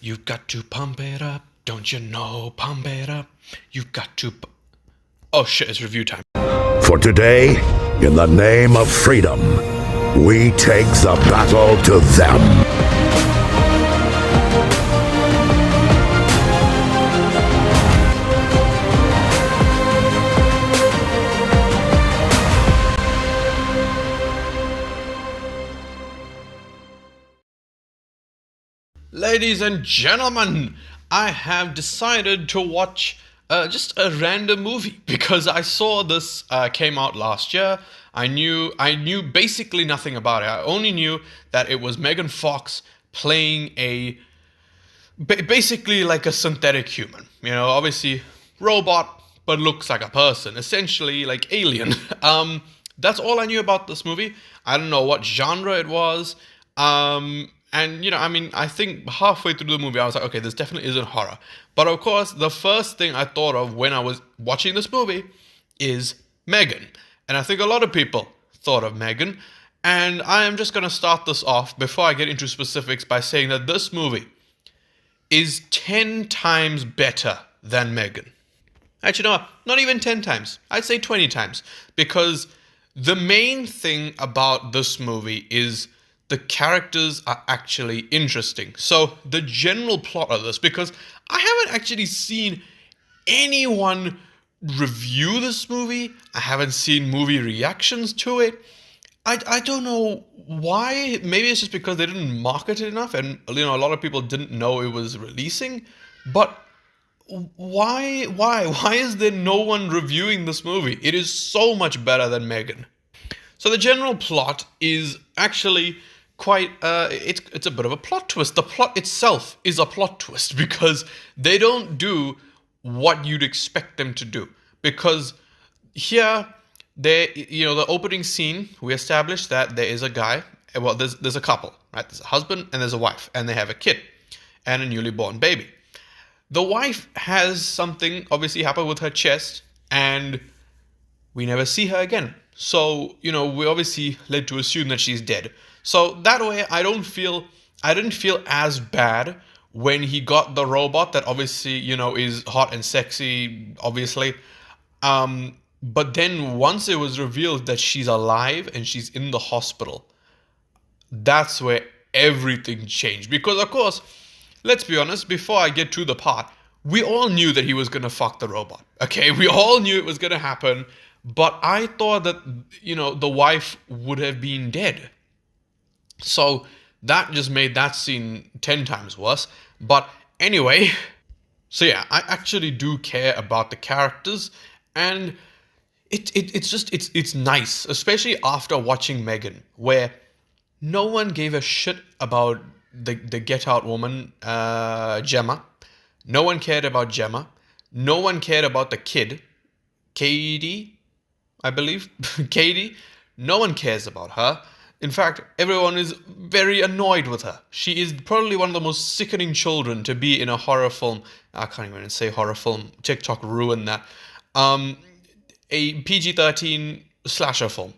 You got to pump it up. Don't you know? Pump it up. You got to. Oh shit, it's review time. For today, in the name of freedom, we take the battle to them. Ladies and gentlemen, I have decided to watch just a random movie because I saw this came out last year. I knew basically nothing about it. I only knew that it was Megan Fox playing basically like a synthetic human. You know, obviously robot, but looks like a person. Essentially like Alien. That's all I knew about this movie. I don't know what genre it was. And, you know, I mean, I think halfway through the movie, I was like, okay, this definitely isn't horror. But of course, the first thing I thought of when I was watching this movie is Megan. And I think a lot of people thought of Megan. And I am just going to start this off before I get into specifics by saying that this movie is 10 times better than Megan. Actually, no, not even 10 times. I'd say 20 times. Because the main thing about this movie is the characters are actually interesting. So the general plot of this, because I haven't actually seen anyone review this movie, I haven't seen movie reactions to it. I don't know why. Maybe it's just because they didn't market it enough, and you know a lot of people didn't know it was releasing. But why is there no one reviewing this movie? It is so much better than Megan. So the general plot is actually quite it's a bit of a plot twist. The plot itself is a plot twist because they don't do what you'd expect them to do. Because here the opening scene, we established that there is a guy, well there's a couple, right? There's a husband and there's a wife, and they have a kid and a newly born baby. The wife has something obviously happen with her chest, and we never see her again. So, you know, we're obviously led to assume that she's dead. So that way, I didn't feel as bad when he got the robot that obviously, you know, is hot and sexy, obviously. But then once it was revealed that she's alive and she's in the hospital, that's where everything changed. Because, of course, let's be honest, before I get to the part, we all knew that he was going to fuck the robot. Okay, we all knew it was going to happen. But I thought that, you know, the wife would have been dead. So that just made that scene 10 times worse. But anyway, so yeah, I actually do care about the characters. And it's nice, especially after watching Megan, where no one gave a shit about the Get Out woman, Gemma. No one cared about Gemma. No one cared about the kid, Katie, I believe. Katie. No one cares about her. In fact, everyone is very annoyed with her. She is probably one of the most sickening children to be in a horror film. I can't even say horror film. TikTok ruined that. A PG-13 slasher film.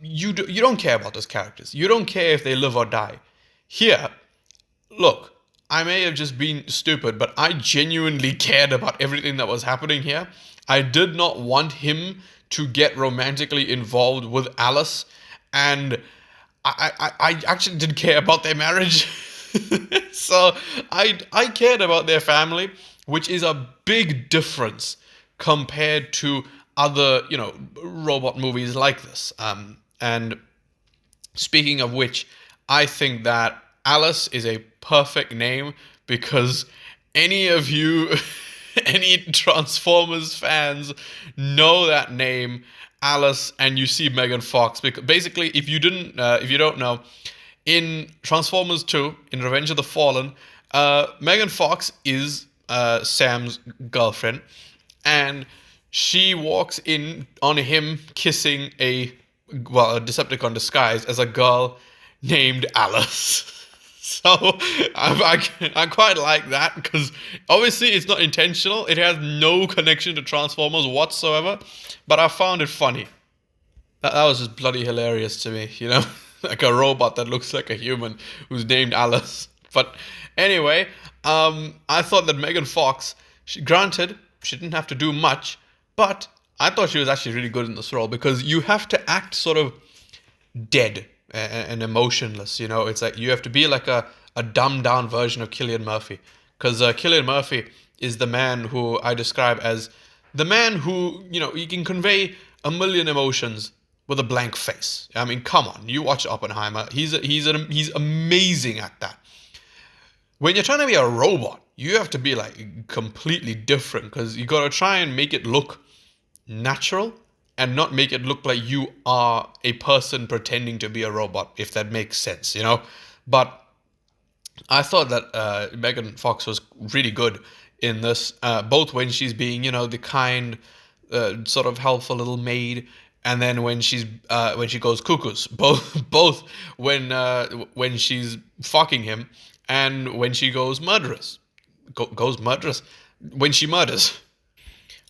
You don't care about those characters. You don't care if they live or die. Here, look, I may have just been stupid, but I genuinely cared about everything that was happening here. I did not want him to get romantically involved with Alice, and I actually didn't care about their marriage. So I cared about their family, which is a big difference compared to other, you know, robot movies like this. And speaking of which, I think that Alice is a perfect name because any of you, any Transformers fans know that name, Alice, and you see Megan Fox. Because basically, if you don't know, in Transformers 2, in Revenge of the Fallen, Megan Fox is Sam's girlfriend, and she walks in on him kissing a Decepticon disguised as a girl named Alice. So I quite like that because obviously it's not intentional. It has no connection to Transformers whatsoever, but I found it funny. That was just bloody hilarious to me, you know? Like a robot that looks like a human who's named Alice. But anyway, I thought that Megan Fox, granted, she didn't have to do much, but I thought she was actually really good in this role because you have to act sort of dead and emotionless. It's like you have to be like a dumbed down version of Cillian Murphy. Because Cillian Murphy is the man who I describe as the man who, he can convey a million emotions with a blank face. I mean, come on, you watch Oppenheimer. He's amazing at that. When you're trying to be a robot, you have to be like completely different because you got to try and make it look natural and not make it look like you are a person pretending to be a robot, if that makes sense, But I thought that Megan Fox was really good in this, both when she's being, the kind, sort of helpful little maid, and then when she goes cuckoos, both when she's fucking him and when she goes murderous, goes murderous, when she murders.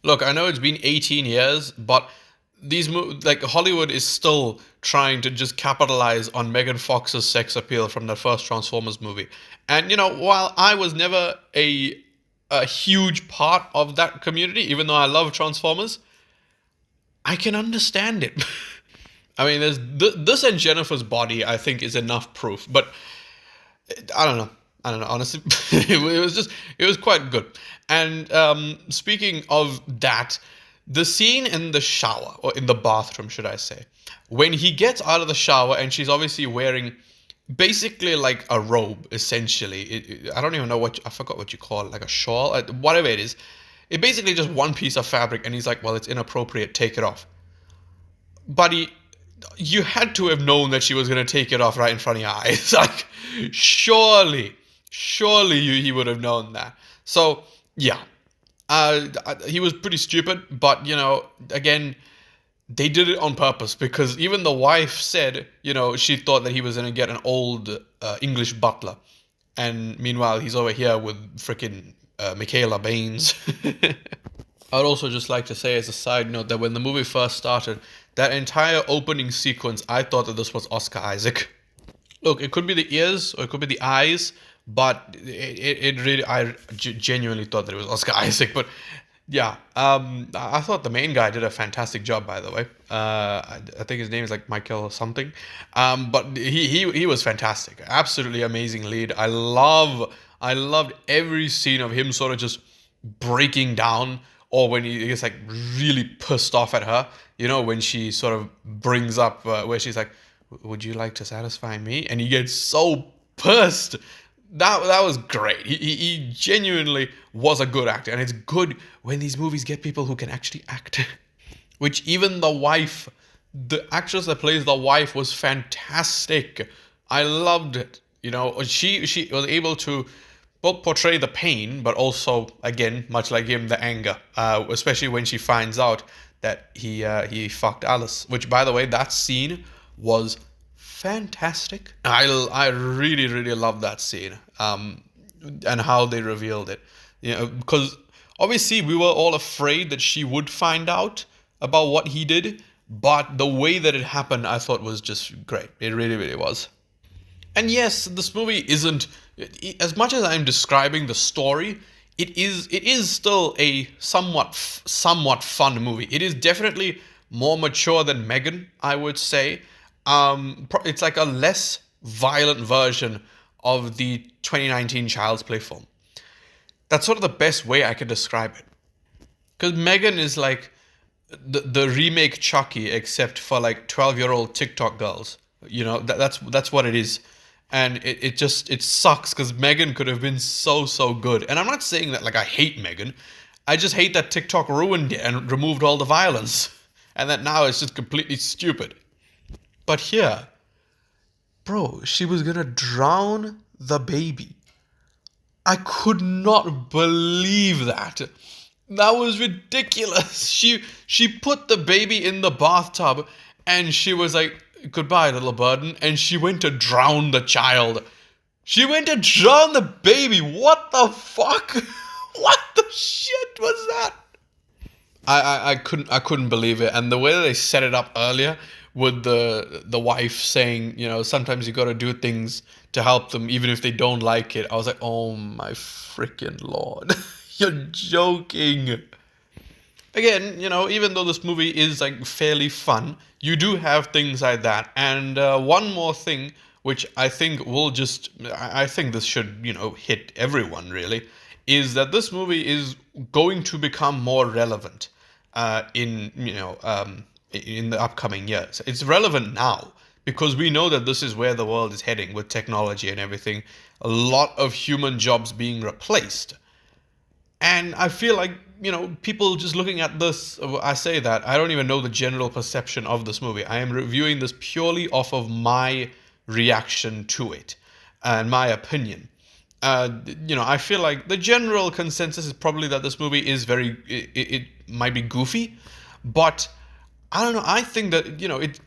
Look, I know it's been 18 years, but like Hollywood is still trying to just capitalize on Megan Fox's sex appeal from the first Transformers movie. And while I was never a huge part of that community, even though I love Transformers, I can understand it. I mean, there's this and Jennifer's body, I think, is enough proof. But I don't know. Honestly, it was quite good. And speaking of that, the scene in the shower, or in the bathroom, should I say, when he gets out of the shower and she's obviously wearing basically like a robe, essentially. I don't even know I forgot what you call it, like a shawl, whatever it is. It basically just one piece of fabric, and he's like, well, it's inappropriate, take it off. Buddy, you had to have known that she was going to take it off right in front of your eyes. Like, surely he would have known that. So, yeah. He was pretty stupid, but, again, they did it on purpose because even the wife said, she thought that he was going to get an old English butler. And meanwhile, he's over here with freaking Michaela Baines. I'd also just like to say as a side note that when the movie first started, that entire opening sequence, I thought that this was Oscar Isaac. Look, it could be the ears or it could be the eyes, but it really, I genuinely thought that it was Oscar Isaac. But yeah, I thought the main guy did a fantastic job, by the way. I think his name is like Michael or something. But he was fantastic. Absolutely amazing lead. I loved every scene of him sort of just breaking down, or when he gets like really pissed off at her, when she sort of brings up where she's like, would you like to satisfy me? And he gets so pissed. That was great. He genuinely was a good actor. And it's good when these movies get people who can actually act. Which even the actress that plays the wife was fantastic. I loved it. She was able to both portray the pain, but also, again, much like him, the anger. Especially when she finds out that he fucked Alice. Which, by the way, that scene was fantastic. I really, really love that scene. And how they revealed it. Because obviously we were all afraid that she would find out about what he did. But the way that it happened, I thought was just great. It really, really was. And yes, this movie isn't, as much as I'm describing the story, it is still a somewhat fun movie. It is definitely more mature than Megan, I would say. It's like a less violent version of the 2019 Child's Play film. That's sort of the best way I could describe it. Because Megan is like the remake Chucky, except for like 12-year-old TikTok girls. That's what it is. And it sucks because Megan could have been so good. And I'm not saying that like I hate Megan. I just hate that TikTok ruined it and removed all the violence. And that now it's just completely stupid. But here, bro, she was gonna drown the baby. I could not believe that. That was ridiculous. She put the baby in the bathtub and she was like, goodbye, little burden. And she went to drown the child. She went to drown the baby. What the fuck? What the shit was that? I couldn't believe it. And the way they set it up earlier, with the wife saying, sometimes you got to do things to help them even if they don't like it. I was like, oh my freaking lord. You're joking. Again, even though this movie is like fairly fun, you do have things like that. And one more thing, which I think will I think this should, hit everyone really, is that this movie is going to become more relevant in the upcoming years. It's relevant now because we know that this is where the world is heading with technology and everything. A lot of human jobs being replaced. And I feel like, people just looking at this, I say that, I don't even know the general perception of this movie. I am reviewing this purely off of my reaction to it and my opinion. I feel like the general consensus is probably that this movie is it might be goofy, but I don't know. I think that,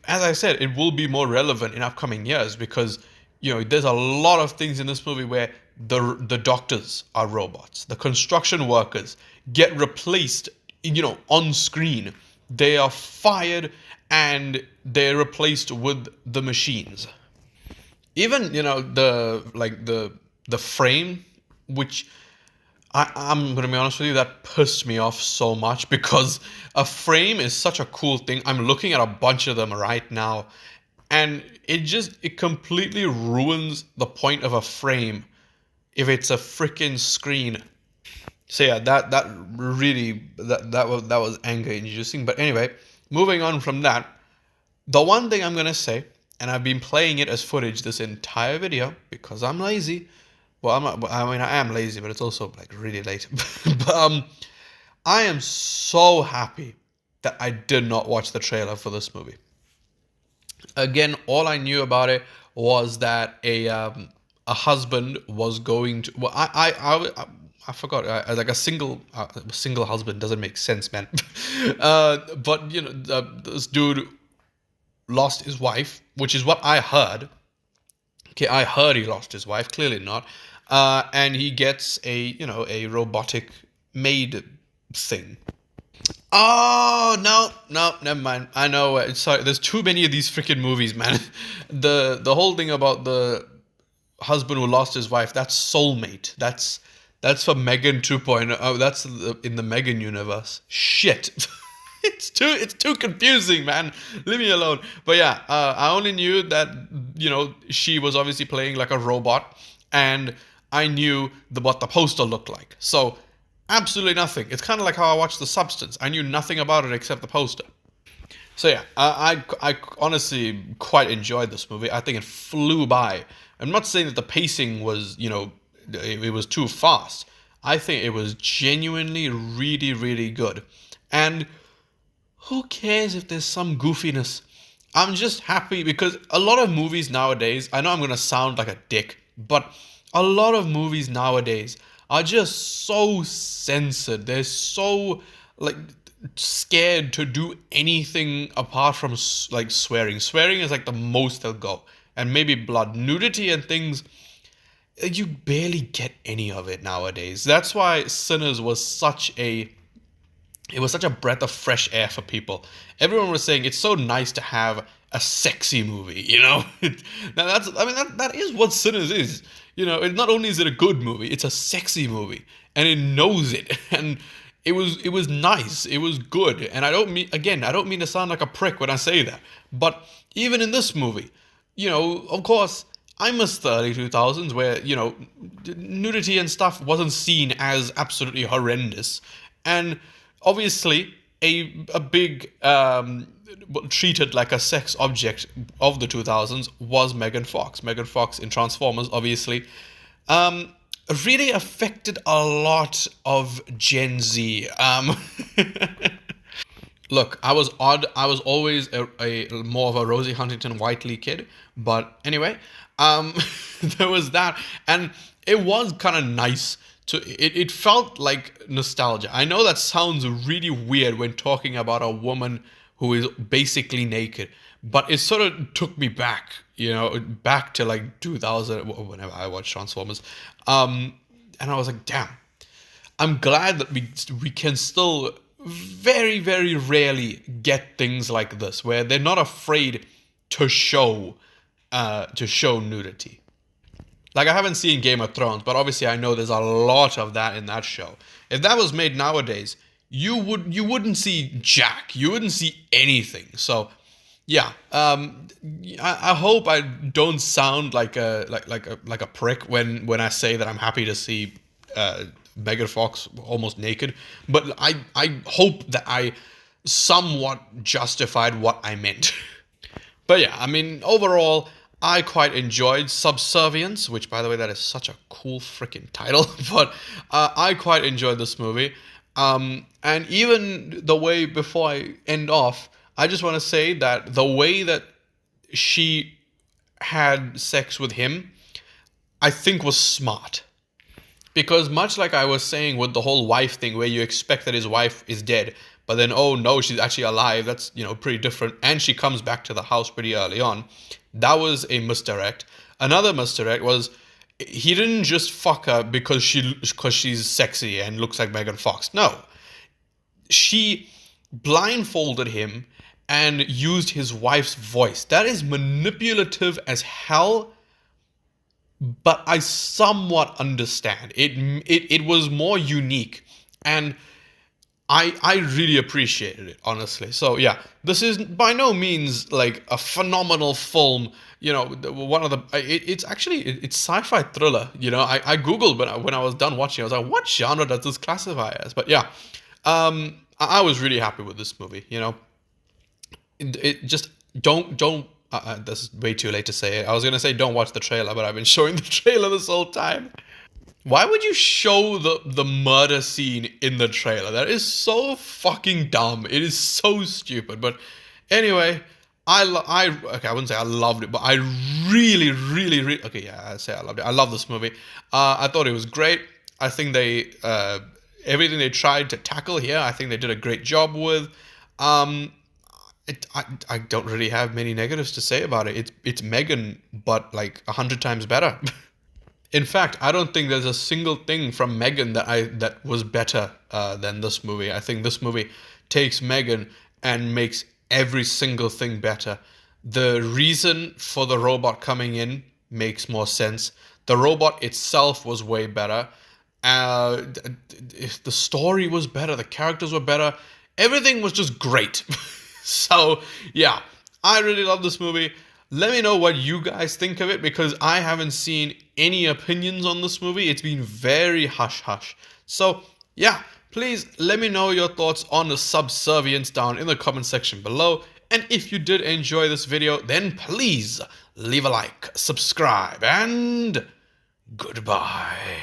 as I said, it will be more relevant in upcoming years because, there's a lot of things in this movie where the doctors are robots. The construction workers get replaced, on screen. They are fired and they're replaced with the machines. Even, the frame, which I'm going to be honest with you, that pissed me off so much because a frame is such a cool thing. I'm looking at a bunch of them right now, and it completely ruins the point of a frame if it's a freaking screen. So yeah, that really that was anger inducing. But anyway, moving on from that, the one thing I'm going to say, and I've been playing it as footage this entire video because I'm lazy. Well, I'm not. I mean, I am lazy, but it's also like really late. But I am so happy that I did not watch the trailer for this movie. Again, all I knew about it was that a husband was going to. Well, I forgot. Like a single husband doesn't make sense, man. But this dude lost his wife, which is what I heard. Okay, I heard he lost his wife. Clearly not. And he gets a robotic maid thing. Oh no, never mind. I know. Sorry, there's too many of these freaking movies, man. The whole thing about the husband who lost his wife, that's Soulmate. That's for Megan 2.0. Oh, that's in the Megan universe. Shit. It's too confusing, man. Leave me alone. But yeah, I only knew that she was obviously playing like a robot, and I knew what the poster looked like. So absolutely nothing. It's kind of like how I watched The Substance. I knew nothing about it except the poster. So yeah, I honestly quite enjoyed this movie. I think it flew by. I'm not saying that the pacing was it was too fast. I think it was genuinely really, really good. And who cares if there's some goofiness? I'm just happy because a lot of movies nowadays, I know I'm going to sound like a dick, but a lot of movies nowadays are just so censored. They're so like scared to do anything apart from like swearing. Swearing is like the most they'll go. And maybe blood, nudity and things. You barely get any of it nowadays. That's why Sinners was such a breath of fresh air for people. Everyone was saying it's so nice to have a sexy movie, Now that is what Sinners is. It not only is it a good movie, it's a sexy movie, and it knows it. And it was nice. It was good. And I don't mean to sound like a prick when I say that. But even in this movie, of course, I miss the early 2000s where, nudity and stuff wasn't seen as absolutely horrendous. And obviously, a big treated like a sex object of the 2000s was Megan Fox. Megan Fox in Transformers, obviously, really affected a lot of Gen Z. Look, I was odd. I was always a more of a Rosie Huntington Whiteley kid. But anyway, there was that, and it was kind of nice. It felt like nostalgia. I know that sounds really weird when talking about a woman who is basically naked, but it sort of took me back, back to like 2000, whenever I watched Transformers. And I was like, damn, I'm glad that we can still very, very rarely get things like this, where they're not afraid to show nudity. Like, I haven't seen Game of Thrones, but obviously I know there's a lot of that in that show. If that was made nowadays, you wouldn't see jack. You wouldn't see anything. So, yeah. I hope I don't sound like a prick when I say that I'm happy to see Megan Fox almost naked. But I hope that I somewhat justified what I meant. But yeah, I mean, overall, I quite enjoyed Subservience, which, by the way, that is such a cool freaking title. But I quite enjoyed this movie. And even the way, before I end off, I just want to say that the way that she had sex with him, I think was smart. Because much like I was saying with the whole wife thing, where you expect that his wife is dead, but then, oh no, she's actually alive. That's, pretty different. And she comes back to the house pretty early on. That was a misdirect. Another misdirect was he didn't just fuck her because she's sexy and looks like Megan Fox. No. She blindfolded him and used his wife's voice. That is manipulative as hell. But I somewhat understand. It was more unique, and I really appreciated it, honestly. So yeah, this is by no means like a phenomenal film. One of the it's sci-fi thriller. I googled when I was done watching. I was like, what genre does this classify as? But yeah, I was really happy with this movie. It just don't. This is way too late to say it. I was going to say don't watch the trailer, but I've been showing the trailer this whole time. Why would you show the murder scene in the trailer? That is so fucking dumb. It is so stupid. But anyway, okay, I wouldn't say I loved it, but I really, really, really... Okay, yeah, I'd say I loved it. I love this movie. I thought it was great. I think they... everything they tried to tackle here, I think they did a great job with. I don't really have many negatives to say about it. It's Megan, but like 100 times better. In fact, I don't think there's a single thing from Megan that was better than this movie. I think this movie takes Megan and makes every single thing better. The reason for the robot coming in makes more sense. The robot itself was way better. The story was better. The characters were better. Everything was just great. So, yeah, I really love this movie. Let me know what you guys think of it, because I haven't seen any opinions on this movie. It's been very hush-hush. So, yeah, please let me know your thoughts on the Subservience down in the comment section below. And if you did enjoy this video, then please leave a like, subscribe, and goodbye.